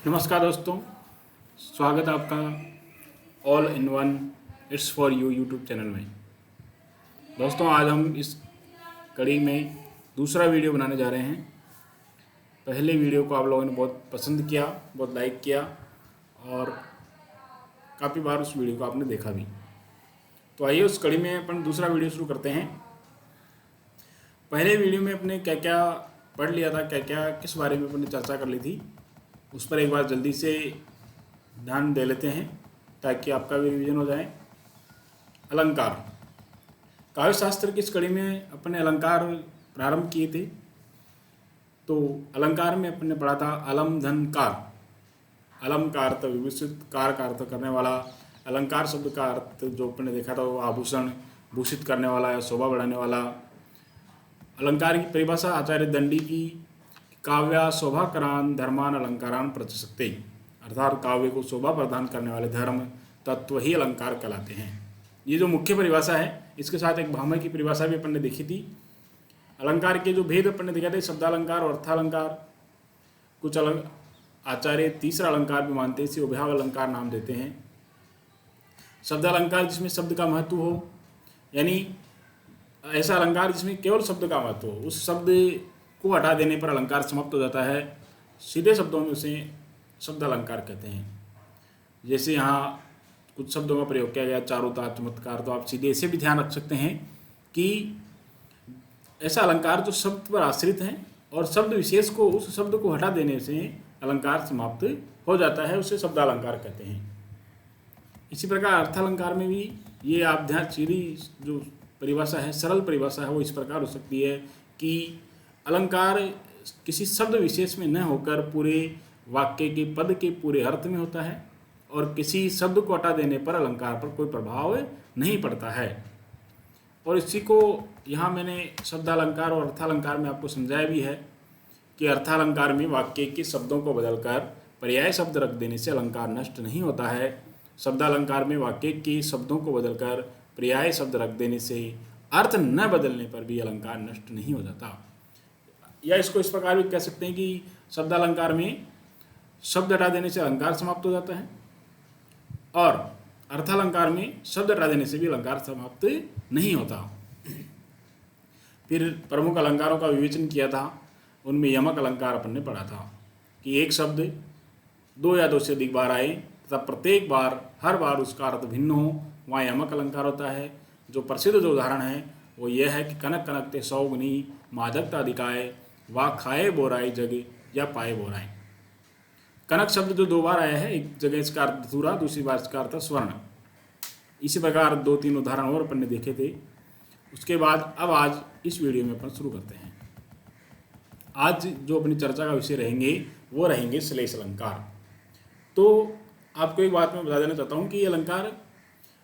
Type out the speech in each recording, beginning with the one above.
नमस्कार दोस्तों, स्वागत है आपका all in one it's for you YouTube channel में। दोस्तों, आज हम इस कड़ी में दूसरा वीडियो बनाने जा रहे हैं। पहले वीडियो को आप लोगों ने बहुत पसंद किया, बहुत लाइक किया और काफ़ी बार उस वीडियो को आपने देखा भी। तो आइए उस कड़ी में अपन दूसरा वीडियो शुरू करते हैं। पहले वीडियो में अपने क्या क्या पढ़ लिया था, क्या क्या किस बारे में अपने चर्चा कर ली थी, उस पर एक बार जल्दी से ध्यान दे लेते हैं ताकि आपका भी रिवीजन हो जाए। अलंकार, काव्य शास्त्र की इस कड़ी में अपने अलंकार प्रारंभ किए थे। तो अलंकार में अपने पढ़ा था अलम धन कार। अलम का अर्थ विभूषित, कार का अर्थ करने वाला। अलंकार शब्द का अर्थ जो अपने देखा था वो आभूषण भूषित करने वाला या शोभा बढ़ाने वाला। अलंकार की परिभाषा आचार्य दंडी की काव्या शोभाकरान धर्मान अलंकारान प्रचसते, अर्थात काव्य को शोभा प्रदान करने वाले धर्म तत्व ही अलंकार कहलाते हैं। ये जो मुख्य परिभाषा है, इसके साथ एक भामह की परिभाषा भी अपन ने देखी थी। अलंकार के जो भेद अपन ने देखा थे, शब्दालंकार और अर्थालंकार। कुछ आचार्य तीसरा अलंकार भी मानते हैं, इसे उभयाव अलंकार नाम देते हैं। शब्दालंकार जिसमें शब्द का महत्व हो, यानी ऐसा अलंकार जिसमें केवल शब्द का महत्व हो, उस शब्द को हटा देने पर अलंकार समाप्त हो जाता है। सीधे शब्दों में उसे शब्द अलंकार कहते हैं। जैसे यहाँ कुछ शब्दों का प्रयोग किया गया, चारुता, चमत्कार, तो आप सीधे ऐसे भी ध्यान रख सकते हैं कि ऐसा अलंकार जो शब्द पर आश्रित है और शब्द विशेष को, उस शब्द को हटा देने से अलंकार समाप्त हो जाता है, उसे शब्द अलंकार कहते हैं। इसी प्रकार अर्थालंकार में भी ये आप ध्यान, सीधी जो परिभाषा है, सरल परिभाषा है, वो इस प्रकार हो सकती है कि अलंकार किसी शब्द विशेष में न होकर पूरे वाक्य के पद के पूरे अर्थ में होता है और किसी शब्द को हटा देने पर अलंकार पर कोई प्रभाव नहीं पड़ता है। और इसी को यहाँ मैंने शब्दालंकार और अर्थालंकार में आपको समझाया भी है कि अर्थालंकार में वाक्य के शब्दों को बदलकर पर्याय शब्द रख देने से अलंकार नष्ट नहीं होता है। शब्दालंकार में वाक्य के शब्दों को बदलकर पर्याय शब्द रख देने से अर्थ न बदलने पर भी अलंकार नष्ट नहीं हो जाता। या इसको इस प्रकार भी कह सकते हैं कि शब्दालंकार में शब्द हटा देने से अलंकार समाप्त हो जाता है और अर्थालंकार में शब्द हटा देने से भी अलंकार समाप्त नहीं होता। फिर प्रमुख अलंकारों का विवेचन किया था, उनमें यमक अलंकार अपन ने पढ़ा था कि एक शब्द दो या दो से अधिक बार आए तथा प्रत्येक बार हर बार उसका अर्थ भिन्न हो, वहाँ यमक अलंकार होता है। जो प्रसिद्ध जो उदाहरण है वो यह है कि कनक कनकते सौगुनी मादकता अधिकाय वा खाए बोराई जग या पाए बोराई। कनक शब्द जो दो बार आया है, एक जगह इसका अर्थ धतूरा, दूसरी बार इसका अर्थ स्वर्ण। इसी प्रकार दो तीन उदाहरण और अपन ने देखे थे। उसके बाद अब आज इस वीडियो में अपन शुरू करते हैं। आज जो अपनी चर्चा का विषय रहेंगे वो रहेंगे श्लेष अलंकार। तो आपको एक बात मैं बता देना चाहता हूँ कि ये अलंकार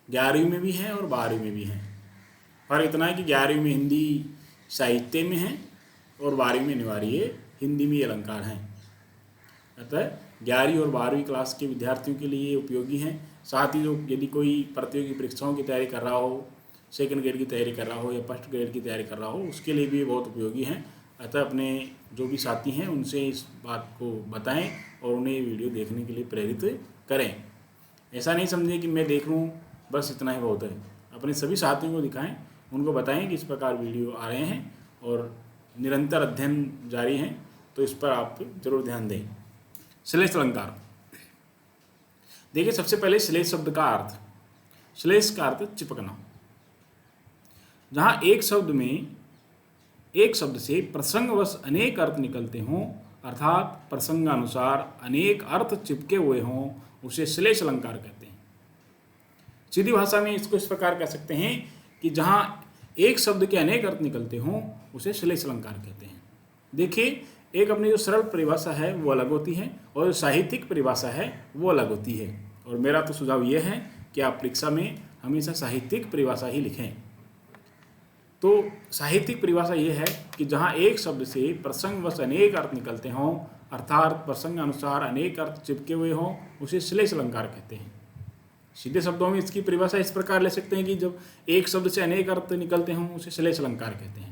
11वीं में भी हैं और 12वीं में भी हैं। पर इतना है कि 11वीं में हिंदी साहित्य में है और 12वीं में अनिवार्य हिंदी में ये अलंकार हैं। अतः 11वीं और 12वीं क्लास के विद्यार्थियों के लिए ये उपयोगी हैं। साथ ही जो यदि कोई प्रतियोगी परीक्षाओं की तैयारी कर रहा हो, सेकंड ग्रेड की तैयारी कर रहा हो या फर्स्ट ग्रेड की तैयारी कर रहा हो, उसके लिए भी ये बहुत उपयोगी हैं। अतः अपने जो भी साथी हैं उनसे इस बात को बताएं और उन्हें ये वीडियो देखने के लिए प्रेरित करें। ऐसा नहीं समझें कि मैं देख लूँ बस इतना ही बहुत है। अपने सभी साथियों को दिखाएं, उनको बताएं कि इस प्रकार वीडियो आ रहे हैं और निरंतर अध्ययन जारी है, तो इस पर आप जरूर ध्यान दें। श्लेष अलंकार देखिए, सबसे पहले श्लेष शब्द का अर्थ। श्लेष का अर्थ चिपकना। जहाँ एक शब्द से प्रसंगवश अनेक अर्थ निकलते हों, अर्थात प्रसंगानुसार अनेक अर्थ चिपके हुए हों, उसे श्लेष अलंकार कहते हैं। सीधी भाषा में इसको इस प्रकार कह सकते हैं कि जहाँ एक शब्द के अनेक अर्थ निकलते हों, उसे श्लेष अलंकार कहते हैं। देखिए, एक अपनी जो सरल परिभाषा है वो अलग होती है और जो साहित्यिक परिभाषा है वो अलग होती है। और मेरा तो सुझाव ये है कि आप परीक्षा में हमेशा साहित्यिक परिभाषा ही लिखें। तो साहित्यिक परिभाषा ये है कि जहाँ एक शब्द से प्रसंगवश अनेक अर्थ निकलते हों, अर्थात प्रसंगानुसार अनेक अर्थ चिपके हुए हों, उसे श्लेष अलंकार कहते हैं। सीधे शब्दों में इसकी परिभाषा इस प्रकार ले सकते हैं कि जब एक शब्द से अनेक अर्थ निकलते हों, उसे श्लेष अलंकार कहते हैं।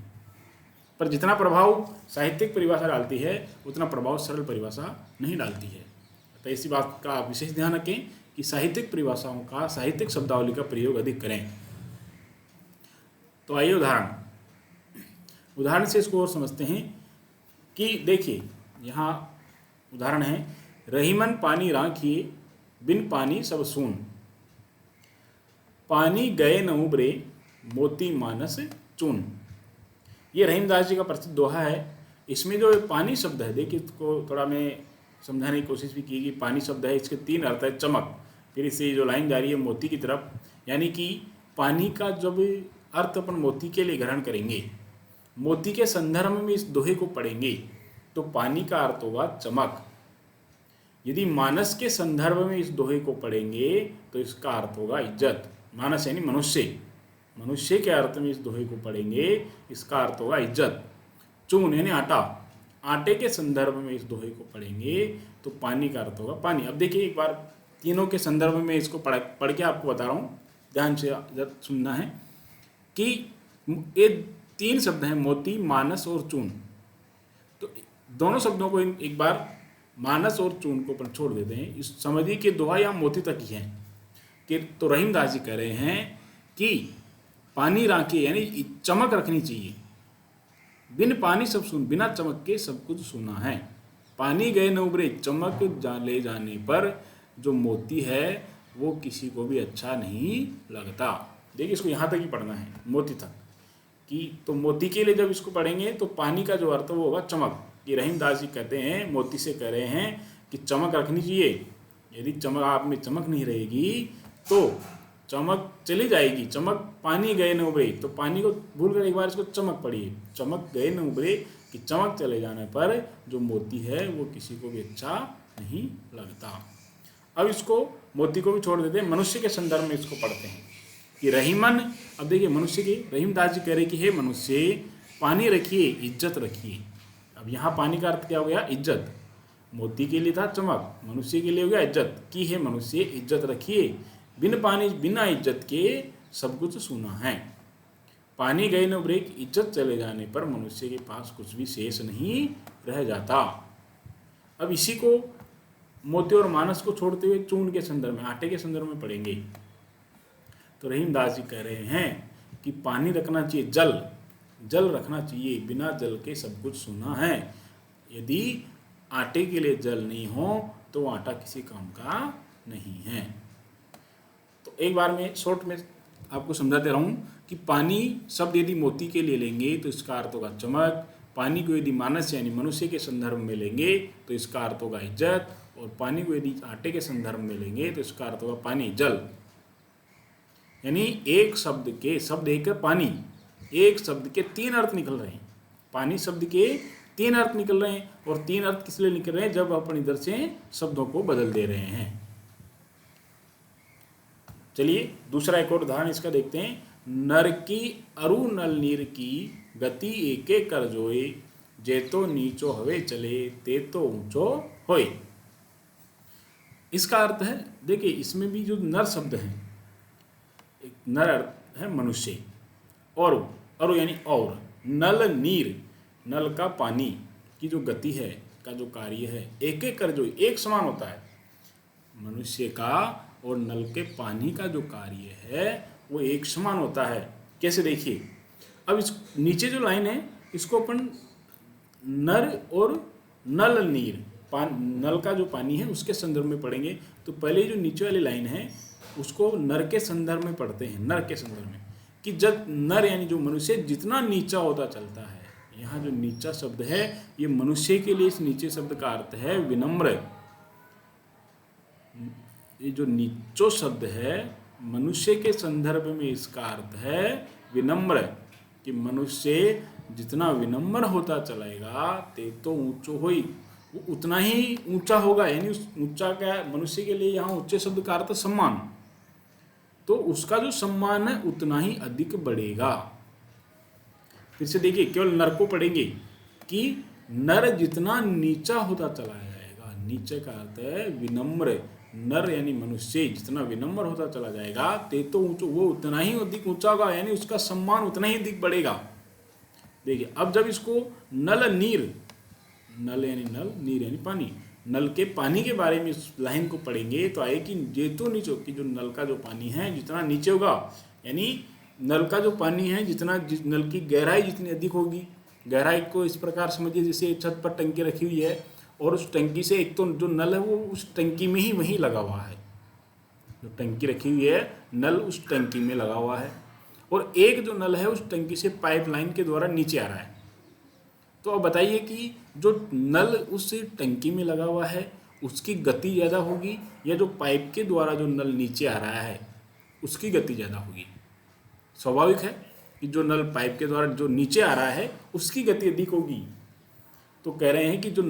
पर जितना प्रभाव साहित्यिक परिभाषा डालती है उतना प्रभाव सरल परिभाषा नहीं डालती है। तो इसी बात का आप विशेष ध्यान रखें कि साहित्यिक परिभाषाओं का, साहित्यिक शब्दावली का प्रयोग अधिक करें। तो आइए उदाहरण से इसको और समझते हैं कि देखिए यहाँ उदाहरण है, रहीमन पानी राखिए बिन पानी सब सून, पानी गए न उबरे मोती मानस चून। ये रहीमदास जी का प्रसिद्ध दोहा है। इसमें जो पानी शब्द है, देखिए इसको थोड़ा मैं समझाने की कोशिश भी की कि पानी शब्द है, इसके 3 अर्थ है। चमक, फिर इससे जो लाइन जा रही है मोती की तरफ, यानी कि पानी का जब अर्थ अपन मोती के लिए ग्रहण करेंगे, मोती के संदर्भ में इस दोहे को पढ़ेंगे तो पानी का अर्थ होगा चमक। यदि मानस के संदर्भ में इस दोहे को पढ़ेंगे तो इसका अर्थ होगा इज्जत। मानस यानी मनुष्य, मनुष्य के अर्थ में इस दोहे को पढ़ेंगे, इसका अर्थ होगा इज्जत। चून यानी आटा, आटे के संदर्भ में इस दोहे को पढ़ेंगे तो पानी का अर्थ होगा पानी। अब देखिए एक बार तीनों के संदर्भ में इसको पढ़ के आपको बता रहा हूँ, ध्यान से सुनना है कि ये 3 शब्द हैं, मोती, मानस और चून। तो दोनों शब्दों को एक बार मानस और चून को अपन छोड़ देते हैं। इस समझिए कि दोहा यहाँ मोती तक ही है कि तो रहीमदास जी कह रहे हैं कि पानी राखे यानी चमक रखनी चाहिए, बिन पानी सब सुन, बिना चमक के सब कुछ सुना है। पानी गए न उबरे, चमक ले जाने पर जो मोती है वो किसी को भी अच्छा नहीं लगता। देखिए इसको यहाँ तक ही पढ़ना है, मोती तक कि तो मोती के लिए जब इसको पढ़ेंगे तो पानी का जो अर्थ वो होगा चमक। ये रहीमदास जी कहते हैं, मोती से कह रहे हैं कि चमक रखनी चाहिए। यदि चमक आप में चमक नहीं रहेगी तो चमक चली जाएगी। चमक पानी गए न उबरे, तो पानी को भूल कर एक बार इसको चमक पढ़िए, चमक गए न उबरे कि चमक चले जाने पर जो मोती है वो किसी को भी अच्छा नहीं लगता। अब इसको मोती को भी छोड़ देते हैं, मनुष्य के संदर्भ में इसको पढ़ते हैं कि रहीमन। अब देखिए मनुष्य की रहीमदास जी कह रहे कि हे मनुष्य पानी रखिए, इज्जत रखिए। अब यहाँ पानी का अर्थ क्या हो गया? इज्जत। मोती के लिए था चमक, मनुष्य के लिए हो गया इज्जत कि हे मनुष्य इज्जत रखिए, बिन पानी बिना इज्जत के सब कुछ सूना है। पानी गए न उबरे, इज्जत चले जाने पर मनुष्य के पास कुछ भी शेष नहीं रह जाता। अब इसी को मोती और मानस को छोड़ते हुए चून के संदर्भ में, आटे के संदर्भ में पढ़ेंगे तो रहीमदास जी कह रहे हैं कि पानी रखना चाहिए, जल रखना चाहिए, बिना जल के सब कुछ सूना है। यदि आटे के लिए जल नहीं हो तो आटा किसी काम का नहीं है। तो एक बार मैं शॉर्ट में आपको समझा दे रहा हूँ कि पानी शब्द यदि मोती के लिए लेंगे तो इसका अर्थ होगा चमक, पानी को यदि मानस यानी मनुष्य के संदर्भ में लेंगे तो इसका अर्थ होगा इज्जत, और पानी को यदि आटे के संदर्भ में लेंगे तो इसका अर्थ होगा पानी, जल। यानी एक शब्द के, शब्द एक पानी, एक शब्द के 3 अर्थ निकल रहे हैं। पानी शब्द के 3 अर्थ निकल रहे हैं, और 3 अर्थ किस लिए निकल रहे हैं? जब अपन इधर से शब्दों को बदल दे रहे हैं। चलिए दूसरा एक और उदाहरण इसका देखते हैं। नर की अरु नल नीर की गति एके कर जोए, जे तो नीचो हवे चले ते तो ऊंचो होए। इसका अर्थ है, देखिए इसमें भी जो नर शब्द है, एक नर अर्थ है मनुष्य, और अरु यानी और, नल नीर, नल का पानी की जो गति है, का जो कार्य है, एक एक कर जो एक समान होता है। मनुष्य का और नल के पानी का जो कार्य है वो एक समान होता है। कैसे? देखिए अब इस नीचे जो लाइन है इसको अपन नर और नल नीर, नल का जो पानी है उसके संदर्भ में पढ़ेंगे। तो पहले जो नीचे वाली लाइन है उसको नर के संदर्भ में पढ़ते हैं, नर के संदर्भ में, कि जब नर यानी जो मनुष्य जितना नीचा होता चलता है, यहाँ जो नीचा शब्द है ये मनुष्य के लिए, इस नीचे शब्द का अर्थ है विनम्र। ये जो नीचो शब्द है मनुष्य के संदर्भ में इसका अर्थ है विनम्र, कि मनुष्य जितना विनम्र होता चलेगा ते तो ऊंचो होई, वो उतना ही ऊंचा होगा। यानी उस ऊंचा क्या, मनुष्य के लिए यहाँ ऊंचे शब्द का अर्थ सम्मान, तो उसका जो सम्मान है उतना ही अधिक बढ़ेगा। फिर से देखिए केवल नर को पढ़ेंगे कि नर जितना नीचा होता चला जाएगा, नीचे का अर्थ है विनम्र, नर यानी मनुष्य जितना विनम्र होता चला जाएगा ते तो ऊंचो, वो उतना ही अधिक ऊंचा होगा, यानी उसका सम्मान उतना ही अधिक बढ़ेगा। देखिए अब जब इसको नल नीर, नल यानी नल, नीर यानी पानी, नल के पानी के बारे में इस लाइन को पढ़ेंगे तो आए कि ये तो नीचे कि जो नल का जो पानी है जितना नीचे होगा, यानी नल का जो पानी है जितना नल की गहराई जितनी अधिक होगी, गहराई को इस प्रकार समझिए जैसे छत पर टंकी रखी हुई है और उस टंकी से एक तो जो नल है वो उस टंकी में ही वहीं लगा हुआ है, जो टंकी रखी हुई है नल उस टंकी में लगा हुआ है, और एक जो नल है उस टंकी से पाइपलाइन के द्वारा नीचे आ रहा है। तो अब बताइए कि जो नल उस टंकी में लगा हुआ है उसकी गति ज़्यादा होगी या जो पाइप के द्वारा जो नल नीचे आ रहा है उसकी गति ज़्यादा होगी? स्वाभाविक है कि जो नल पाइप के द्वारा जो नीचे आ रहा है उसकी गति अधिक होगी। तो कह रहे हैं कि जो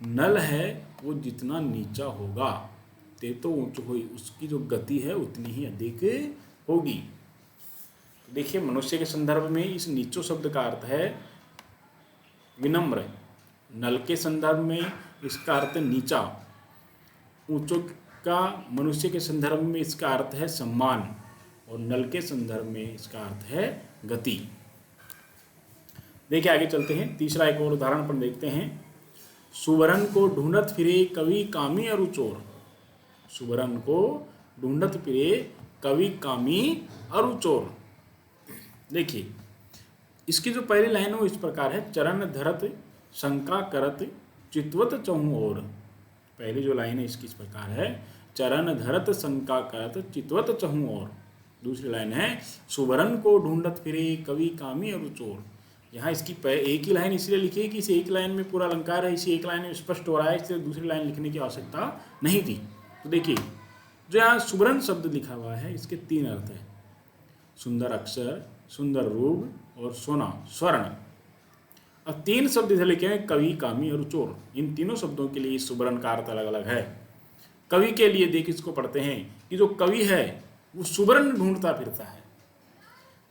नल है वो जितना नीचा होगा ते तो ऊंचा हुई उसकी जो गति है उतनी ही अधिक होगी। देखिए मनुष्य के संदर्भ में इस नीचो शब्द का अर्थ है विनम्र, नल के संदर्भ में इसका अर्थ नीचा, ऊंचो का मनुष्य के संदर्भ में इसका अर्थ है सम्मान और नल के संदर्भ में इसका अर्थ है गति। देखिए आगे चलते हैं, तीसरा एक और उदाहरण पर देखते हैं। सुवरन को ढूंढत फिरे कवि कामी अरु चोर। सुवरन को ढूंढत फिरे कवि कामी अरु चोर। देखिए इसकी जो पहली लाइन है वो इस प्रकार है, चरण धरत शंका करत चितवत चहु ओर। पहली जो लाइन है इसकी इस प्रकार है, चरण धरत शंका करत चितवत चहु ओर। दूसरी लाइन है, सुवरन को ढूंढत फिरे कवि कामी अरु चोर। यहाँ इसकी एक ही लाइन इसलिए लिखी है कि इस एक लाइन में पूरा अलंकार है, इसी एक लाइन में स्पष्ट हो रहा है, इसलिए दूसरी लाइन लिखने की आवश्यकता नहीं थी। तो देखिए जो यहाँ सुवरन शब्द लिखा हुआ है इसके तीन अर्थ हैं, सुंदर अक्षर, सुंदर रूप और सोना स्वर्ण। अब तीन शब्द इधर लिखे हैं, कवि कामी और चोर। इन तीनों शब्दों के लिए सुवर्ण का अर्थ अलग अलग है। कवि के लिए देख इसको पढ़ते हैं कि जो कवि है वो सुवर्ण ढूंढता फिरता है।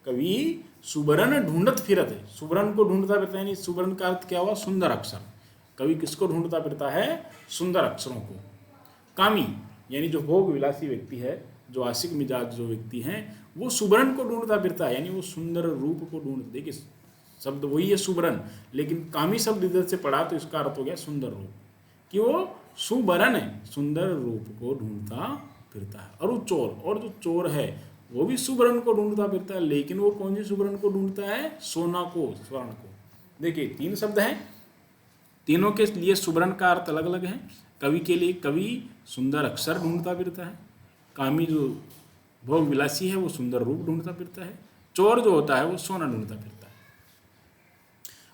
कवि सुवर्ण ढूंढत फिरत है, सुवर्ण को ढूंढता फिरता है, सुवर्ण का अर्थ क्या हुआ? सुंदर अक्षर। कवि किसको ढूंढता फिरता है? सुंदर अक्षरों को। कामी यानी जो भोग विलासी व्यक्ति है, जो आशिक मिजाज जो व्यक्ति हैं, वो सुवर्ण को ढूंढता फिरता है, यानी वो सुंदर रूप को ढूंढ। देखिए शब्द वही है सुवर्ण, लेकिन कामी शब्द इधर से पढ़ा तो इसका अर्थ हो गया सुंदर रूप, कि वो सुवर्ण है, सुंदर रूप को ढूंढता फिरता है। और वो चोर, और जो चोर है वो भी सुवर्ण को ढूंढता फिरता है, लेकिन वो कौन सी सुवर्ण को ढूंढता है? सोना को, स्वर्ण को। देखिए तीन शब्द हैं, तीनों के लिए सुवर्ण का अर्थ अलग अलग है। कवि के लिए कवि सुंदर अक्षर ढूंढता फिरता है, कामी जो भोग विलासी है वो सुंदर रूप ढूंढता फिरता है, चोर जो होता है वो सोना ढूंढता फिरता है।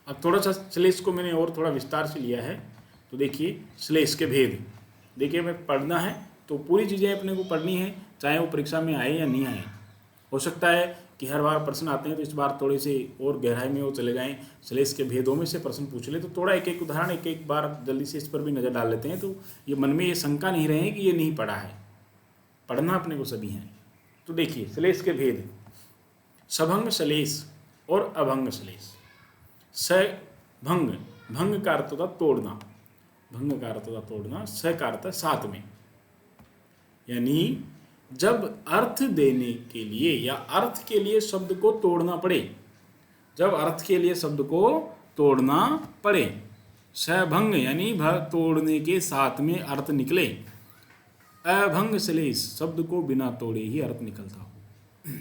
अब थोड़ा सा श्लेष को मैंने और थोड़ा विस्तार से लिया है, तो देखिए श्लेष के भेद। देखिए हमें पढ़ना है तो पूरी चीज़ें अपने को पढ़नी है, चाहे वो परीक्षा में आए या नहीं आए। हो सकता है कि हर बार प्रश्न आते हैं तो इस बार थोड़े से और गहराई में वो चले जाएं, श्लेष के भेदों में से प्रश्न पूछ ले, तो थोड़ा एक एक उदाहरण एक एक बार जल्दी से इस पर भी नज़र डाल लेते हैं, तो ये मन में ये शंका नहीं रहे कि ये नहीं पढ़ा है। पढ़ना अपने को सभी हैं। तो देखिए श्लेष के भेद, सभंग श्लेष और अभंग श्लेष। सभंग, भंग का अर्थ होता तोड़ना, भंग का अर्थ होता तोड़ना, स का अर्थ साथ में, यानी जब अर्थ देने के लिए या अर्थ के लिए शब्द को तोड़ना पड़े, जब अर्थ के लिए शब्द को तोड़ना पड़े। सभंग यानी तोड़ने के साथ में अर्थ निकले। अभंग श्लेष, शब्द को बिना तोड़े ही अर्थ निकलता हो।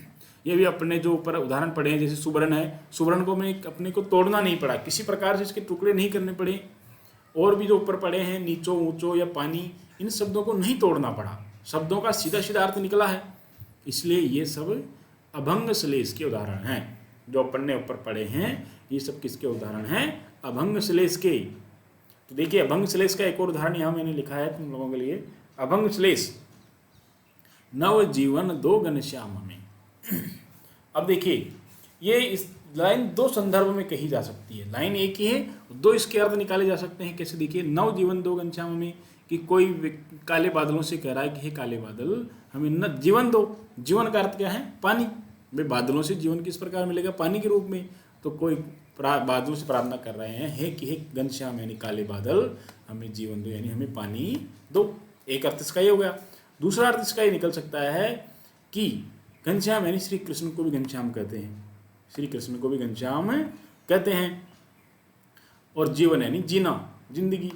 ये भी अपने जो ऊपर उदाहरण पढ़े हैं, जैसे सुवर्ण है, सुवर्ण को मैं अपने को तोड़ना नहीं पड़ा, किसी प्रकार से इसके टुकड़े नहीं करने पड़े। और भी जो ऊपर पढ़े हैं, नीचो ऊंचो या पानी, इन शब्दों को नहीं तोड़ना पड़ा, शब्दों का सीधा सीधा अर्थ निकला है। इसलिए ये सब अभंग श्लेष के उदाहरण हैं। जो अपन ने ऊपर पढ़े हैं ये सब किसके उदाहरण हैं? अभंग श्लेष के। तो देखिए अभंग श्लेष का एक और उदाहरण यहाँ मैंने लिखा है तुम लोगों के लिए। अभंग श्लेष, नव जीवन दो घनश्याम में। अब देखिए ये इस लाइन दो संदर्भ में कही जा सकती है, लाइन एक ही है, दो इसके अर्थ निकाले जा सकते हैं। कैसे? देखिए नव जीवन दो घनश्याम में, कि कोई काले बादलों से कह रहा है कि हे काले बादल हमें न जीवन दो। जीवन का अर्थ क्या है? पानी। भाई बादलों से जीवन किस प्रकार मिलेगा? पानी के रूप में। तो कोई बादलों से प्रार्थना कर रहे हैं हे कि हे घनश्याम यानी काले बादल हमें जीवन दो, यानी हमें पानी दो। एक अर्थ इसका ये हो गया। दूसरा अर्थ इसका ये निकल सकता है कि घनश्याम यानी श्री कृष्ण को भी घनश्याम कहते हैं, श्री कृष्ण को भी घनश्याम कहते हैं। और जीवन यानी जीना, जिंदगी।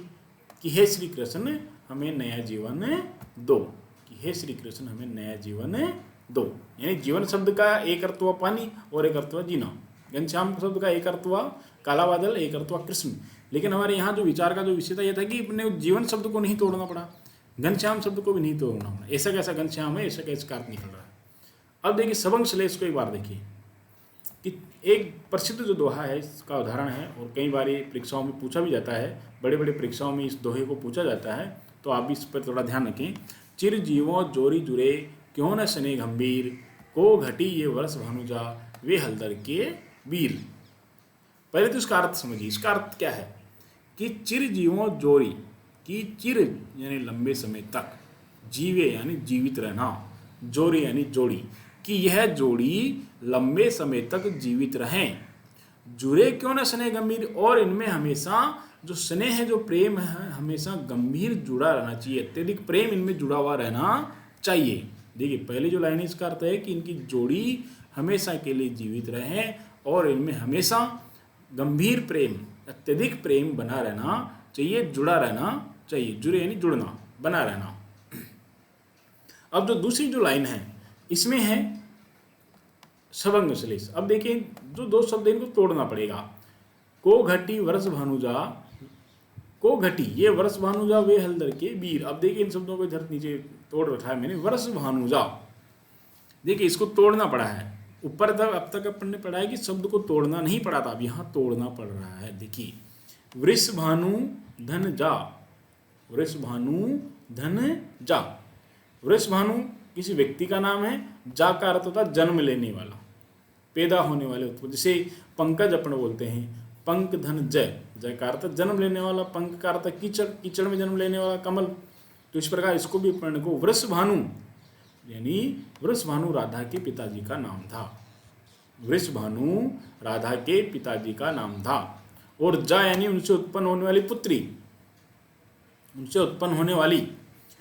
कि हे श्री कृष्ण हमें नया जीवन दो, कि हे श्री कृष्ण हमें नया जीवन दो। यानी जीवन शब्द का एक अर्थ हुआ पानी और एक अर्थ हुआ जीना। घनश्याम शब्द का एक अर्थ हुआ काला बादल, एक अर्थ हुआ कृष्ण। लेकिन हमारे यहाँ जो विचार का जो विषय था यह था कि अपने जीवन शब्द को नहीं तोड़ना पड़ा, घनश्याम शब्द को भी नहीं तोड़ना पड़ा। ऐसा कैसा घनश्याम है, ऐसा कैसा अर्थ निकल रहा है। अब देखिए सबंग श्लेष को एक बार देखिए कि एक प्रसिद्ध जो दोहा है इसका उदाहरण है, और कई बार ये परीक्षाओं में पूछा भी जाता है, बड़े बड़े परीक्षाओं में इस दोहे को पूछा जाता है, तो आप भी इस पर थोड़ा ध्यान रखें। चिर जीवों जोरी जुरे क्यों न सने गंभीर, को घटी ये वर्ष भानुजा वे हलदर के वीर। पहले तो इसका अर्थ समझिए। इसका अर्थ क्या है कि चिर जीवों जोरी, कि चिर यानी लंबे समय तक, जीवे यानी जीवित रहना, जोरी यानी जोड़ी, कि यह जोड़ी लंबे समय तक जीवित रहें। जुड़े क्यों न स्नेह गंभीर, और इनमें हमेशा जो स्नेह है, जो प्रेम है, हमेशा गंभीर जुड़ा रहना चाहिए, अत्यधिक प्रेम इनमें जुड़ा हुआ रहना चाहिए। देखिए पहले जो लाइन है इसका अर्थ है कि इनकी जोड़ी हमेशा के लिए जीवित रहे और इनमें हमेशा गंभीर प्रेम, अत्यधिक प्रेम बना रहना चाहिए, जुड़ा रहना चाहिए। जुड़े यानी जुड़ना, बना रहना। अब जो दूसरी जो लाइन है इसमें है सबंग श्लेष। अब देखिए जो दो शब्द इनको तोड़ना पड़ेगा। को घटी वर्ष भानुजा, को घटी ये वर्ष भानुजा वे हलदर के वीर। अब देखिए इन शब्दों को इधर नीचे तोड़ रखा है मैंने, वर्ष भानुजा। देखिए इसको तोड़ना पड़ा है। ऊपर तक अब तक अपन ने पढ़ा है कि शब्द को तोड़ना नहीं पड़ा था, अब यहाँ तोड़ना पड़ रहा है। देखिए वृष भानु धन जा, वृष भानु धन जा। वृष भानु किसी व्यक्ति का नाम है, जा का अर्थ होता है जन्म लेने वाला, पैदा होने वाले उत्पन्न। जैसे पंकज अपन बोलते हैं, पंक धन जय, जय का अर्थ जन्म लेने वाला, पंक का अर्थ कीचड़, कीचड़ में जन्म लेने वाला कमल। तो इस प्रकार इसको भी अपन को वृष भानु, यानी वृष भानु राधा के पिताजी का नाम था। वृष भानु राधा के पिताजी का नाम था। और जा यानी उनसे उत्पन्न होने वाली पुत्री, उनसे उत्पन्न होने वाली,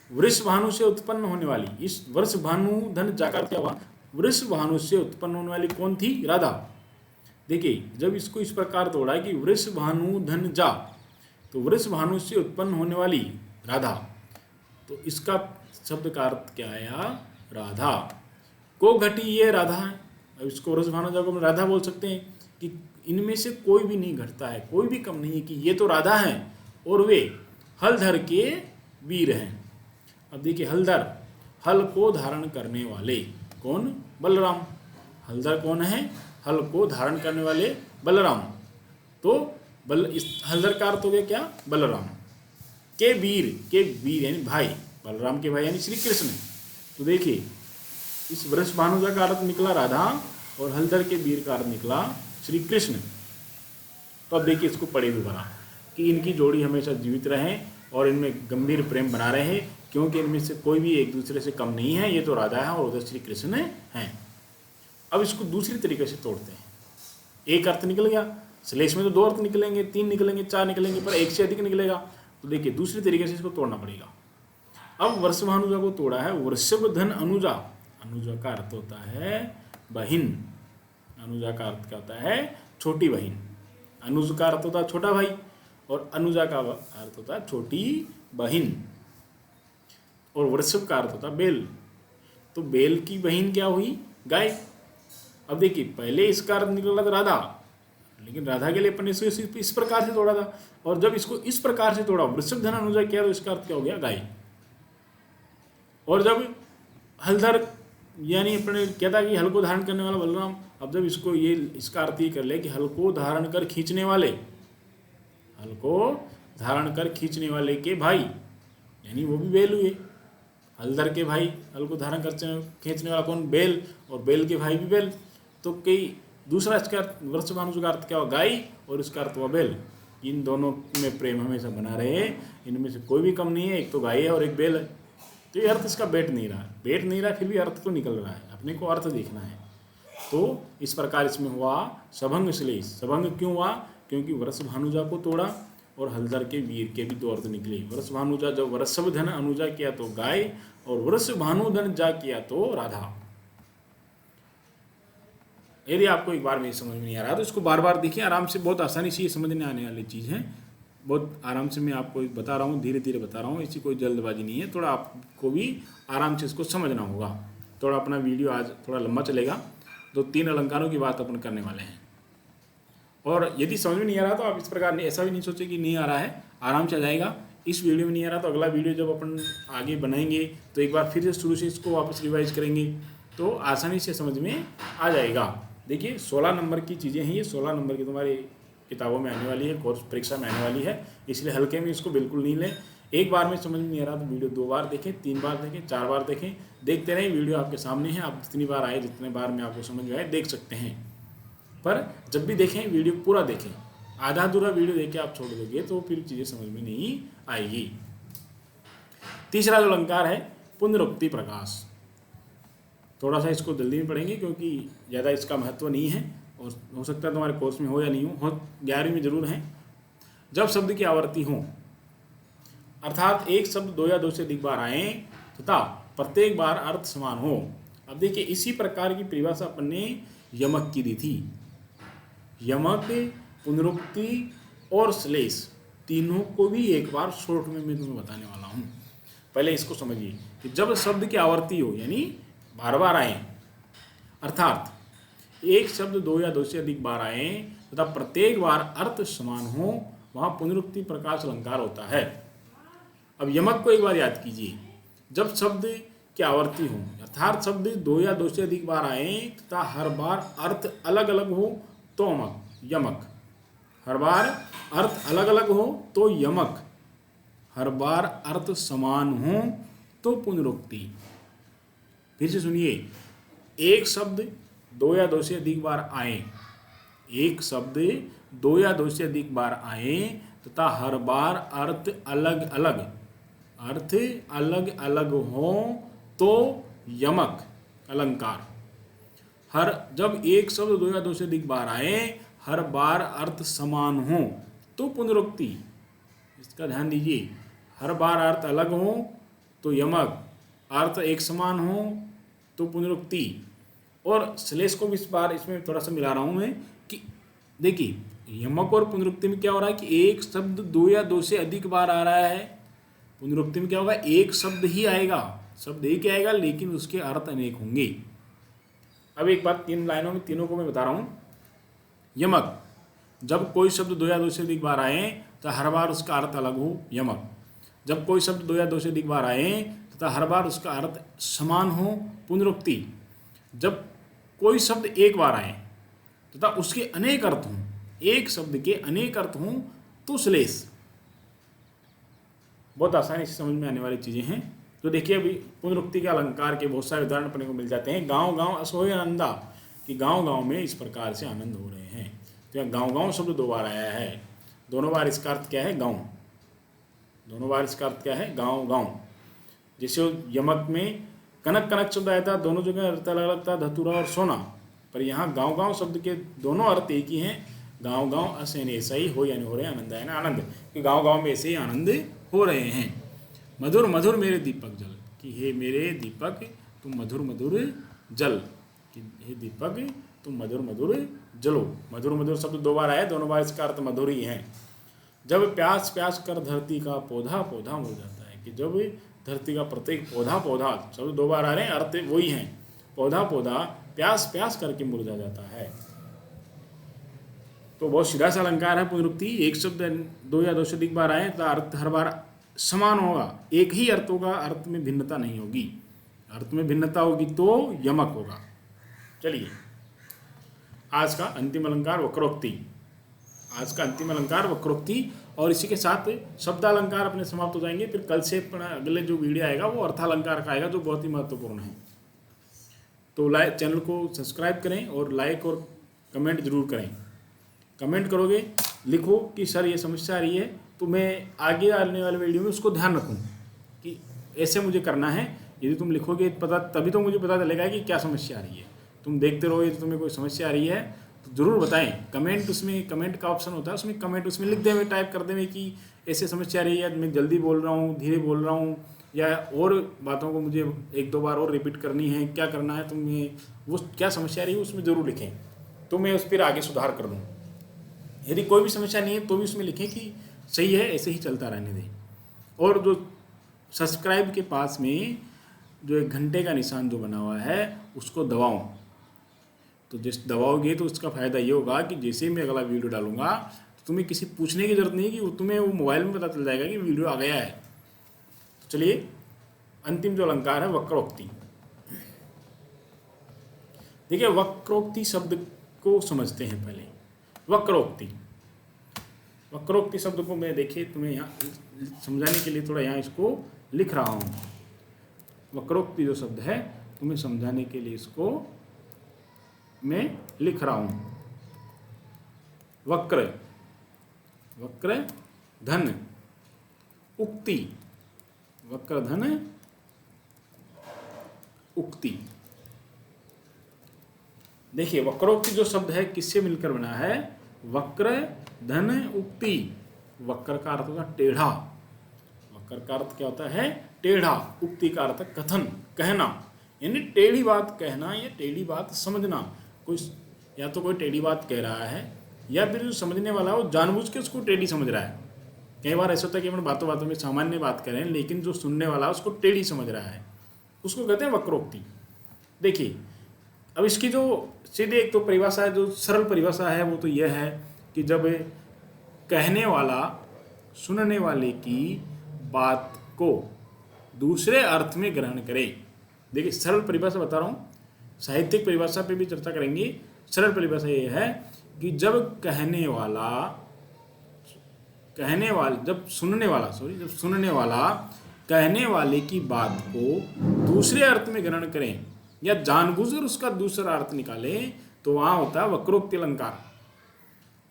वृष भानु से उत्पन्न होने वाली। इस वर्ष भानु धन जाकर क्या हुआ, वृष भानु से उत्पन्न होने वाली कौन थी, राधा। देखिए जब इसको इस प्रकार तोड़ा है कि वृष भानु धन जा, तो वृष भानु से उत्पन्न होने वाली राधा, तो इसका शब्द का अर्थ क्या आया, राधा। को घटी ये राधा है। अब इसको वृष भानु जा को राधा बोल सकते हैं कि इनमें से कोई भी नहीं घटता है, कोई भी कम नहीं है, कि ये तो राधा हैं और वे हलधर के वीर हैं। अब देखिए हलधर, हल को धारण करने वाले कौन, बलराम। हलधर कौन है, हल को धारण करने वाले बलराम। तो इस हलधर का अर्थ हो गया क्या, बलराम के वीर, के वीर यानी भाई, बलराम के भाई यानी श्री कृष्ण। तो देखिए इस वृष भानुजा का अर्थ निकला राधा और हलधर के वीर का अर्थ निकला श्री कृष्ण। तो अब देखिए इसको पढ़े दोबारा कि इनकी जोड़ी हमेशा जीवित रहे और इनमें गंभीर प्रेम बना रहे, क्योंकि इनमें से कोई भी एक दूसरे से कम नहीं है। ये तो राधा है और उधर श्री कृष्ण हैं। अब इसको दूसरी तरीके से तोड़ते हैं। एक अर्थ निकल गया, श्लेष में तो दो अर्थ निकलेंगे, तीन निकलेंगे, चार निकलेंगे, पर एक से अधिक निकलेगा। तो देखिए दूसरी तरीके से इसको तोड़ना पड़ेगा। अब वर्ष भानुजा को तोड़ा है, वृषभ धन अनुजा। अनुजा का अर्थ होता है बहिन, अनुजा का अर्थ क्या होता है, छोटी बहिन। अनुज का अर्थ होता है छोटा भाई और अनुजा का अर्थ होता है छोटी बहिन। और वृषभ का अर्थ होता है बेल। तो बेल की बहिन क्या हुई, गाय। अब देखिए पहले इसका अर्थ निकला था राधा, लेकिन राधा के लिए अपन ने इस प्रकार से तोड़ा था, और जब इसको इस प्रकार से तोड़ा वृषभ धन अनुजा किया तो इसका अर्थ क्या हो गया, गाय। और जब हलधर यानी अपने क्या था कि हल को धारण करने वाला बलराम, अब जब इसको ये इसका अर्थ ये कर ले कि हल को धारण कर खींचने वाले, हल को धारण कर खींचने वाले के भाई, यानी वो भी बेल हुए। हलधर के भाई, हल को धारण कर खींचने वाला कौन, बेल, और बेल के भाई भी बेल। तो कई दूसरा इसका वृष भानु का अर्थ क्या हुआ, गाय, और इसका अर्थ हुआ बेल। इन दोनों में प्रेम हमेशा बना रहे, इनमें से कोई भी कम नहीं है, एक तो गाय है और एक बेल है। तो ये अर्थ इसका बैठ नहीं रहा, फिर भी अर्थ तो निकल रहा है, अपने को अर्थ देखना है। तो इस प्रकार इसमें हुआ सबंग श्लेष। सबंग क्यों हुआ, क्योंकि वृष भानुजा को तोड़ा और हलधर के वीर के भी दो अर्थ निकले। वृष भानुजा जब वृषभ धन अनुजा किया तो गाय, और वृष भानु धन जा किया तो राधा। यदि आपको एक बार में समझ में नहीं आ रहा तो इसको बार बार देखिए आराम से, बहुत आसानी से ये समझने आने वाली चीज़ है। बहुत आराम से मैं आपको बता रहा हूँ, धीरे धीरे बता रहा हूँ, इसी कोई जल्दबाजी नहीं है, थोड़ा आपको भी आराम से इसको समझना होगा। थोड़ा अपना वीडियो आज थोड़ा लंबा चलेगा, तो 3 अलंकारों की बात अपन करने वाले हैं। और यदि समझ में नहीं आ रहा तो आप इस प्रकार ऐसा भी नहीं सोचे कि नहीं आ रहा है, आराम से आ जाएगा। इस वीडियो में नहीं आ रहा तो अगला वीडियो जब अपन आगे बनाएंगे तो एक बार फिर से शुरू से इसको वापस रिवाइज करेंगे तो आसानी से समझ में आ जाएगा। देखिए 16 नंबर की चीज़ें हैं ये, 16 नंबर की तुम्हारी किताबों में आने वाली है, कोर्स परीक्षा में आने वाली है, इसलिए हल्के में इसको बिल्कुल नहीं लें। एक बार में समझ में नहीं आ रहा तो वीडियो 2 बार देखें, 3 बार देखें, 4 बार देखें, देखते रहें। वीडियो आपके सामने है, आप जितनी बार आए, जितने बार में आपको समझ में आए देख सकते हैं। पर जब भी देखें वीडियो पूरा देखें, आधा अधूरा वीडियो देख के आप छोड़ दोगे तो फिर चीज़ें समझ में नहीं आएगी। तीसरा जो अलंकार है पुनरुक्ति प्रकाश, थोड़ा सा इसको जल्दी में पढ़ेंगे क्योंकि ज़्यादा इसका महत्व नहीं है और हो सकता है तुम्हारे कोर्स में हो या नहीं हो 11वीं में जरूर है। जब शब्द की आवर्ती हो, अर्थात एक शब्द 2 या 2 से अधिक बार आए तथा प्रत्येक बार अर्थ समान हो। अब देखिए इसी प्रकार की परिभाषा अपन ने यमक की दी थी। यमक, पुनरुक्ति और श्लेष तीनों को भी एक बार शॉर्ट में मैं तुम्हें बताने वाला हूँ। पहले इसको समझिए कि जब शब्द की आवर्ती हो यानी बार बार आए, अर्थात एक शब्द 2 या 2 से अधिक बार आए तथा प्रत्येक बार अर्थ समान हो, वहाँ पुनरुक्ति प्रकाश अलंकार होता है। अब यमक को एक बार याद कीजिए, जब शब्द की आवर्ती हो अर्थात शब्द 2 या 2 से अधिक बार आए तथा हर बार अर्थ अलग अलग हो तो यमक, हर बार अर्थ अलग अलग हो तो यमक, हर बार अर्थ समान हो तो पुनरुक्ति। फिर से सुनिए, एक शब्द 2 या 2 से अधिक बार आए, एक शब्द 2 या 2 से अधिक बार आए तथा हर बार अर्थ अलग अलग हो तो यमक अलंकार। जब एक शब्द 2 या 2 से अधिक बार आए, हर बार अर्थ समान हो तो पुनरुक्ति। इसका ध्यान दीजिए, हर बार अर्थ अलग हो तो यमक, अर्थ एक समान हो तो पुनरुक्ति। और श्लेष को भी इस बार इसमें थोड़ा सा मिला रहा हूँ मैं कि देखिए यमक और पुनरुक्ति में क्या हो रहा है कि एक शब्द 2 या 2 से अधिक बार आ रहा है, पुनरुक्ति में क्या होगा, एक शब्द ही आएगा, शब्द एक ही आएगा लेकिन उसके अर्थ अनेक होंगे। अब एक बात 3 लाइनों में तीनों को मैं बता रहा हूँ। यमक, जब कोई शब्द 2 या 2 से अधिक बार आए तो हर बार उसका अर्थ अलग हो, यमक। जब कोई शब्द 2 या 2 से अधिक बार आए तथा हर बार उसका अर्थ समान हो, पुनरुक्ति। जब कोई शब्द एक बार आए तथा उसके अनेक अर्थ हों, एक शब्द के अनेक अर्थ हों तो श्लेष। बहुत आसानी से समझ में आने वाली चीज़ें हैं। तो देखिए अभी पुनरुक्ति के अलंकार के बहुत सारे उदाहरण अपने को मिल जाते हैं। गांव गांव असोय आनंदा, कि गांव गांव में इस प्रकार से आनंद हो रहे हैं। तो यहाँ गांव गांव शब्द 2 बार आया है, दोनों बार इसका अर्थ क्या है, गांव। दोनों बार इसका अर्थ क्या है, गांव गांव। जैसे यमक में कनक कनक शब्द आया था, दोनों जगह अर्थ अलग अलग था, धतूरा और सोना, पर यहाँ गांव गांव शब्द के दोनों अर्थ एक ही हैं। गांव गांव असेन ऐसा ही हो यानी हो रहे आनंद है ना, आनंद, कि गांव गांव में ऐसे ही आनंद हो रहे हैं। मधुर मधुर मेरे दीपक जल, कि हे मेरे दीपक तुम मधुर मधुर जल, कि हे दीपक तुम मधुर मधुर जलो। मधुर मधुर शब्द 2 बार आए, दोनों बार इसका अर्थ मधुर ही है। जब प्यास प्यास कर धरती का पौधा पौधा मुड़ जाता है, कि जब धरती का प्रत्येक पौधा पौधा शब्द 2 बार आ रहे हैं, अर्थ वही हैं, पौधा पौधा प्यास प्यास करके मुरझा जाता है। तो बहुत सीधा सा अलंकार है पुनरुक्ति। एक शब्द 2 या 2 से अधिक बार आए तो अर्थ हर बार समान होगा, एक ही अर्थ होगा, अर्थ में भिन्नता नहीं होगी। अर्थ में भिन्नता होगी तो यमक होगा। चलिए आज का अंतिम अलंकार वक्रोक्ति, आज का अंतिम अलंकार वक्रोक्ति, और इसी के साथ शब्दालंकार अपने समाप्त हो जाएंगे। फिर कल से अपना अगले जो वीडियो आएगा वो अर्थालंकार का आएगा, जो बहुत ही महत्वपूर्ण है। तो चैनल को सब्सक्राइब करें और लाइक और कमेंट जरूर करें। कमेंट करोगे, लिखो कि सर ये समस्या आ रही है, तो मैं आगे आने वाले वीडियो में उसको ध्यान रखूँ कि ऐसे मुझे करना है। यदि तुम लिखोगे पता, तभी तो मुझे पता चलेगा कि क्या समस्या आ रही है। तुम देखते रहोगे तो तुम्हें कोई समस्या आ रही है तो ज़रूर बताएं। कमेंट, उसमें कमेंट का ऑप्शन होता है, उसमें कमेंट उसमें लिख दें, टाइप कर दें कि ऐसे समस्या आ रही है, मैं जल्दी बोल रहा हूँ, धीरे बोल रहा हूँ, या और बातों को मुझे 1-2 बार और रिपीट करनी है, क्या करना है तुम्हें, वो क्या समस्या आ रही है उसमें ज़रूर लिखें, तो मैं उस पर आगे सुधार कर लूँ। यदि कोई भी समस्या नहीं है तो भी उसमें लिखें कि सही है, ऐसे ही चलता रहने दें। और जो सब्सक्राइब के पास में जो एक घंटे का निशान जो बना हुआ है उसको दबाओ। तो जिस दबाओगे तो उसका फ़ायदा ये होगा कि जैसे ही मैं अगला वीडियो डालूंगा तो तुम्हें किसी पूछने की जरूरत नहीं कि तुम्हें वो मोबाइल में पता चल जाएगा कि वीडियो आ गया है। तो चलिए अंतिम जो अलंकार है वक्रोक्ति। देखिए वक्रोक्ति शब्द को समझते हैं पहले। वक्रोक्ति, वक्रोक्ति शब्द को मैं देखिए तुम्हें यहाँ समझाने के लिए थोड़ा यहाँ इसको लिख रहा हूँ। वक्रोक्ति जो शब्द है तुम्हें समझाने के लिए इसको मैं लिख रहा हूँ। वक्र, वक्र धन उक्ति, वक्र धन उक्ति। देखिए वक्रोक्ति जो शब्द है किससे मिलकर बना है? वक्र धन उक्ति। वक्र का अर्थ होता है टेढ़ा, वक्र का अर्थ क्या होता है? टेढ़ा। उक्ति का अर्थ कथन, कहना, यानी टेढ़ी बात कहना या टेढ़ी बात समझना। कोई या तो कोई टेढ़ी बात कह रहा है या फिर जो समझने वाला है वो जानबूझ के उसको टेढ़ी समझ रहा है। कई बार ऐसा होता है कि हम बातों बातों में सामान्य बात कर रहे हैं लेकिन जो सुनने वाला है उसको टेढ़ी समझ रहा है, उसको कहते हैं वक्रोक्ति। देखिए अब इसकी जो सीधे एक तो परिभाषा है, जो सरल परिभाषा है वो तो यह है कि जब कहने वाला सुनने वाले की बात को दूसरे अर्थ में ग्रहण करे। देखिए सरल परिभाषा बता रहा हूँ, साहित्यिक परिभाषा पे भी चर्चा करेंगे। सरल परिभाषा ये है कि जब सुनने वाला कहने वाले की बात को दूसरे अर्थ में ग्रहण करें या जानबूझकर उसका दूसरा अर्थ निकाले तो वहां होता है वक्रोक्ति अलंकार।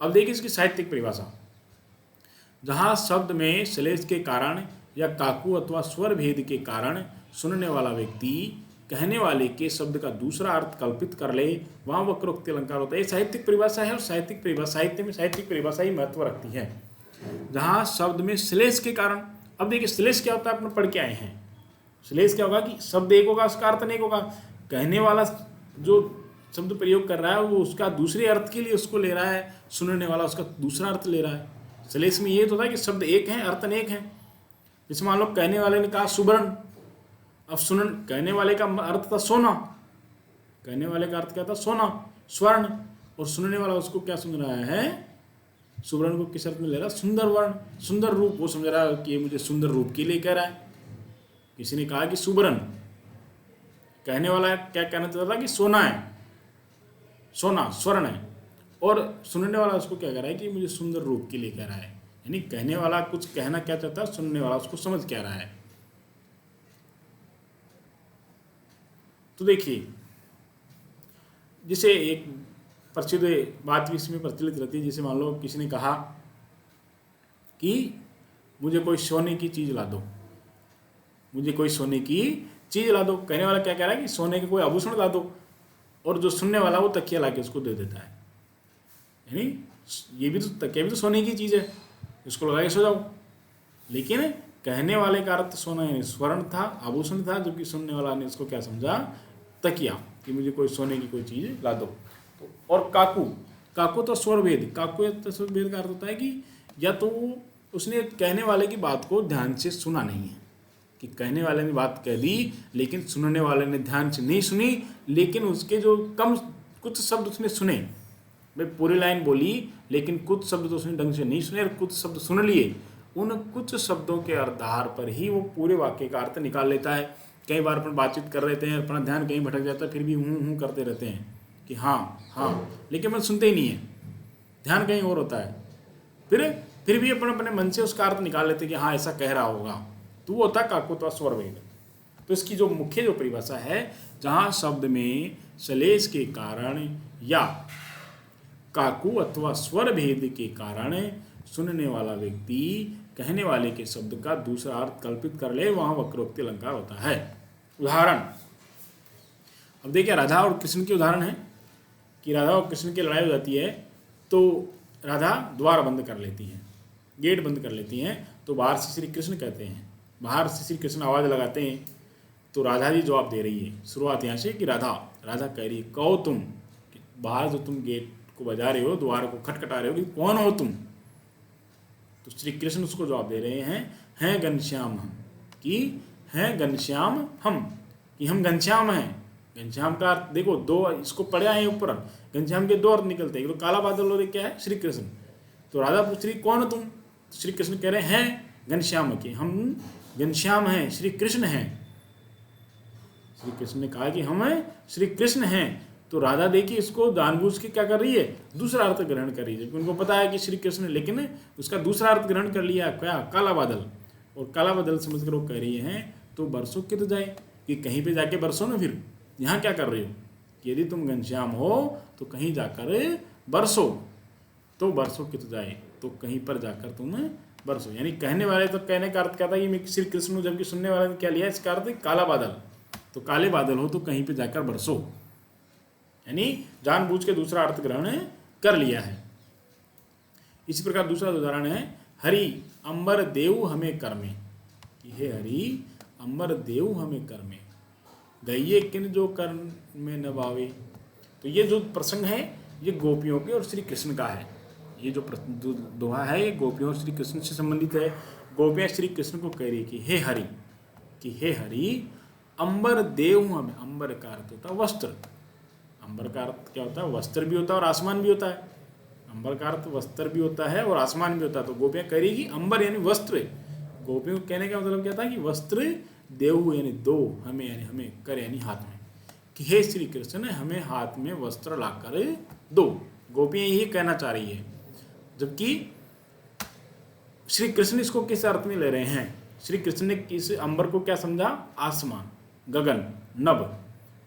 अब देखिए इसकी साहित्यिक परिभाषा। जहां शब्द में श्लेष के कारण या काकू अथवा स्वर भेद के कारण सुनने वाला व्यक्ति कहने वाले के शब्द का दूसरा अर्थ कल्पित कर ले वहां वक्रोक्ति अलंकार होता है। ये साहित्यिक परिभाषा है और साहित्य में साहित्यिक परिभाषा ही महत्व रखती है। जहां शब्द में श्लेष के कारण, अब देखिए श्लेष क्या होता है अपने पढ़ के आए हैं। श्लेष क्या होगा कि शब्द एक होगा उसका अर्थ अनेक होगा। कहने वाला जो शब्द प्रयोग कर रहा है वो उसका दूसरे अर्थ के लिए उसको ले रहा है, सुनने वाला उसका दूसरा अर्थ ले रहा है। श्लेष में ये तो था कि शब्द एक हैं अर्थ अनेक हैं। जैसे मान लो कहने वाले ने कहा सुवर्ण, अब कहने वाले का अर्थ था सोना, कहने वाले का अर्थ क्या था? सोना, स्वर्ण, और सुनने वाला उसको क्या सुन रहा है? सुवर्ण को किस अर्थ में ले रहा है? सुंदर वर्ण, सुंदर रूप। वो समझ रहा है कि ये मुझे सुंदर रूप के लिए कह रहा है। किसी ने कहा कि सुवर्ण, कहने वाला क्या कहना चाहता था कि सोना है, सोना स्वर्ण है, और सुनने वाला उसको क्या कह रहा है कि मुझे सुंदर रूप के लिए कह रहा है। यानी कहने वाला कुछ कहना क्या चाहता है, सुनने वाला उसको समझ क्या रहा है। तो देखिए जैसे एक प्रसिद्ध बात भी इसमें प्रचलित रहती है। जैसे मान लो किसी ने कहा कि मुझे कोई सोने की चीज़ ला दो, मुझे कोई सोने की चीज़ ला दो। कहने वाला क्या कह रहा है कि सोने के कोई आभूषण ला दो, और जो सुनने वाला वो तकिया ला के उसको दे देता है। यानी ये भी तो तकिया भी तो सोने की चीज़ है, इसको लगा के सो जाओ। लेकिन कहने वाले का अर्थ सोना यानी स्वर्ण था, आभूषण था, जबकि सुनने वाला ने इसको क्या समझा? तकिया, कि मुझे कोई सोने की कोई चीज़ ला दो। तो और काकू, काकू तो स्वर भेद, काकू तो स्वर भेद का अर्थ होता है कि या तो उसने कहने वाले की बात को ध्यान से सुना नहीं है, कि कहने वाले ने बात कह दी लेकिन सुनने वाले ने ध्यान से नहीं सुनी, लेकिन उसके जो कुछ शब्द उसने सुने। भाई पूरी लाइन बोली लेकिन कुछ शब्द तो उसने ढंग से नहीं सुने और कुछ शब्द सुन लिए। उन कुछ शब्दों के आधार पर ही वो पूरे वाक्य का अर्थ निकाल लेता है। कई बार अपन बातचीत कर रहे हैं, अपना ध्यान कहीं भटक जाता है, फिर भी हूँ करते रहते हैं कि हाँ हाँ, लेकिन अपन सुनते ही नहीं है, ध्यान कहीं और होता है। फिर भी अपन अपने मन से उसका अर्थ निकाल लेते हैं कि हाँ ऐसा कह रहा होगा। तो वो होता है काकुत्व स्वर भेद। तो इसकी जो मुख्य जो परिभाषा है, जहाँ शब्द में श्लेष के कारण या काकू अथवा स्वर भेद के कारण सुनने वाला व्यक्ति कहने वाले के शब्द का दूसरा अर्थ कल्पित कर ले, वहां वक्रोक्ति अलंकार होता है। उदाहरण, अब देखिए राधा और कृष्ण के उदाहरण है कि राधा और कृष्ण की लड़ाई हो जाती है तो राधा द्वार बंद कर लेती है, गेट बंद कर लेती हैं। तो बाहर से श्री कृष्ण कहते हैं, बाहर से श्री कृष्ण आवाज़ लगाते हैं। तो राधा जी जवाब दे रही है। शुरुआत यहाँ से कि राधा कह रही है, कहो तुम, बाहर जो तुम गेट को बजा रहे हो, द्वार को खटखटा रहे हो, कि कौन हो तुम? तो श्री कृष्ण उसको जवाब दे रहे हैं घनश्याम हम, कि हैं घनश्याम हम, कि हम घनश्याम हैं। घनश्याम का अर्थ देखो, दो इसको पढ़े आए ऊपर, घनश्याम के दो अर्थ निकलते हैं, तो काला बादल और एक क्या है, श्री कृष्ण। तो राधा पूछ रही कौन हो तुम, तो श्री कृष्ण कह रहे हैं घनश्याम के, हम घनश्याम हैं, श्री कृष्ण हैं। श्री कृष्ण ने कहा कि हम श्री कृष्ण हैं। तो राधा देखिए इसको जानबूझ के क्या कर रही है, दूसरा अर्थ ग्रहण कर रही है, जबकि उनको पता है कि श्री कृष्ण, लेकिन उसका दूसरा अर्थ ग्रहण कर लिया, क्या, काला बादल। और काला बादल समझ कर वो कह रही हैं तो बरसों कित जाए, कि कहीं पे जाके बरसो ना, फिर यहाँ क्या कर रही हो, कि यदि तुम घनश्याम हो तो कहीं जाकर बरसो, तो बरसों कित जाए, तो कहीं पर जाकर तुम बरसो। यानी कहने वाले तो कहने का अर्थ क्या था कि मैं श्री कृष्ण हूँ, जबकि सुनने वाले ने क्या लिया, इसका अर्थ काला बादल, तो काले बादल हो तो कहीं पे जाकर बरसो, यानी जानबूझ के दूसरा अर्थ ग्रहण कर लिया है। इसी प्रकार दूसरा उदाहरण है, हरि अंबर देव हमें कर्मे, कि हे हरि अंबर देव हमें कर्मे, गइये किन जो कर्म में न भावे। तो ये जो प्रसंग है ये गोपियों के और श्री कृष्ण का है। ये जो दोहा है ये गोपियों और श्री कृष्ण से संबंधित है। गोपियाँ श्री कृष्ण को कह रही कि हे हरि, कि हे हरि अंबर देव हमें, अंबर का अर्थ होता है वस्त्र, अंबर का अर्थ क्या होता है, वस्त्र भी होता है और आसमान भी होता है। अंबर का अर्थ वस्त्र भी होता है और आसमान भी होता है। तो गोपियाँ कह रही कि अंबर यानी वस्त्र, गोपियों को कहने का मतलब क्या था कि वस्त्र देव यानी दो हमें, यानी हमें कर यानी हाथ में, कि हे श्री कृष्ण हमें हाथ में वस्त्र लाकर दो। गोपियाँ यही कहना चाह रही है, जबकि श्री कृष्ण इसको किस अर्थ में ले रहे हैं। श्री कृष्ण ने इस अंबर को क्या समझा, आसमान, गगन, नभ।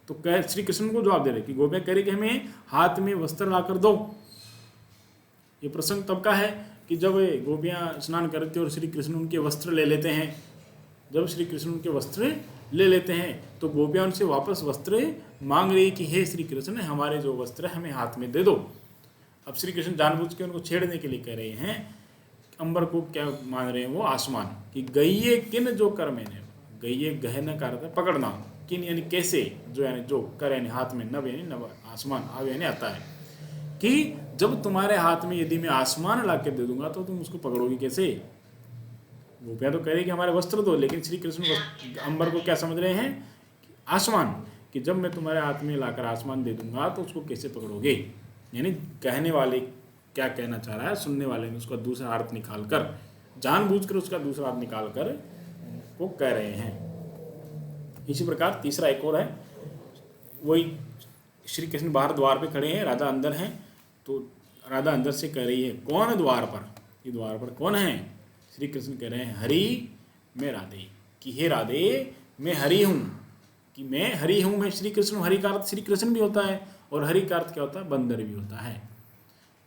तो कह श्री कृष्ण को जवाब दे रहे कि गोपियाँ कह रही कि हमें हाथ में वस्त्र लाकर दो। ये प्रसंग तब का है कि जब गोपियाँ स्नान करते और श्री कृष्ण उनके वस्त्र ले लेते हैं। जब श्री कृष्ण उनके वस्त्र ले लेते हैं तो गोपियाँ उनसे वापस वस्त्र मांग रही कि हे श्री कृष्ण हमारे जो वस्त्र है हमें हाथ में दे दो। अब श्री कृष्ण जानबूझ के उनको छेड़ने के लिए कह रहे हैं, अंबर को क्या मान रहे हैं वो, आसमान, कि गइये किन जो कर मैंने, गइये गहना का अर्थ है पकड़ना, किन यानी कैसे, जो यानी जो, कर यानी हाथ में, नभ यानी नभ, आसमान, आव यानी आता है, कि जब तुम्हारे हाथ में यदि मैं आसमान ला के दे दूंगा तो तुम उसको पकड़ोगे कैसे। गोपियाँ तो कह रही कि हमारे वस्त्र दो, लेकिन श्री कृष्ण अंबर को क्या समझ रहे हैं, आसमान, कि जब मैं तुम्हारे हाथ में लाकर आसमान दे दूंगा तो उसको कैसे पकड़ोगे। यानी कहने वाले क्या कहना चाह रहा है, सुनने वाले ने उसका दूसरा अर्थ निकाल कर, जानबूझकर उसका दूसरा अर्थ निकाल कर वो कह रहे हैं। इसी प्रकार तीसरा एक और है, वही श्री कृष्ण बाहर द्वार पे खड़े हैं, राधा अंदर हैं, तो राधा अंदर से कह रही है कौन द्वार पर, ये द्वार पर कौन है। श्री कृष्ण कह रहे हैं हरि मैं राधे, कि हे राधे मैं हरि हूँ, कि मैं हरि हूँ, मैं श्री कृष्ण हूँ। हरि का अर्थ श्री कृष्ण भी होता है और हरि का अर्थ क्या होता है, बंदर भी होता है।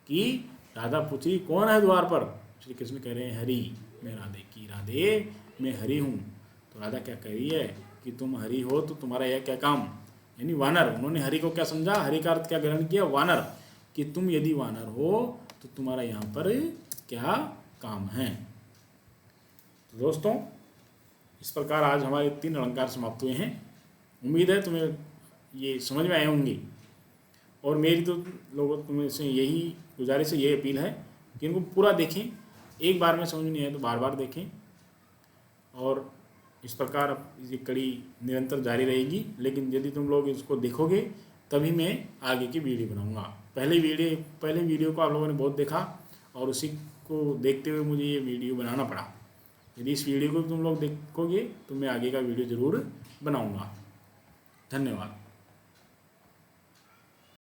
कि राधा पूछ रही कौन है द्वार पर, श्री कृष्ण कह रहे हैं हरि मैं राधे, की राधे मैं हरि हूँ। तो राधा क्या कह रही है कि तुम हरि हो तो तुम्हारा यह क्या काम, यानी वानर। उन्होंने हरि को क्या समझा, हरि का अर्थ क्या ग्रहण किया, वानर, कि तुम यदि वानर हो तो तुम्हारा यहाँ पर क्या काम है। तो दोस्तों इस प्रकार आज हमारे 3 अलंकार समाप्त हुए हैं। उम्मीद है तुम्हें ये समझ में आए होंगे, और मेरी तो लोगों तुम्हें से यही गुजारिश है, यही अपील है कि इनको पूरा देखें, एक बार में समझ नहीं आए तो बार बार देखें, और इस प्रकार ये कड़ी निरंतर जारी रहेगी। लेकिन यदि तुम लोग इसको देखोगे तभी मैं आगे की वीडियो बनाऊंगा। पहले वीडियो को आप लोगों ने बहुत देखा और उसी को देखते हुए मुझे ये वीडियो बनाना पड़ा। यदि इस वीडियो को तुम लोग देखोगे तो मैं आगे का वीडियो ज़रूर बनाऊंगा। धन्यवाद।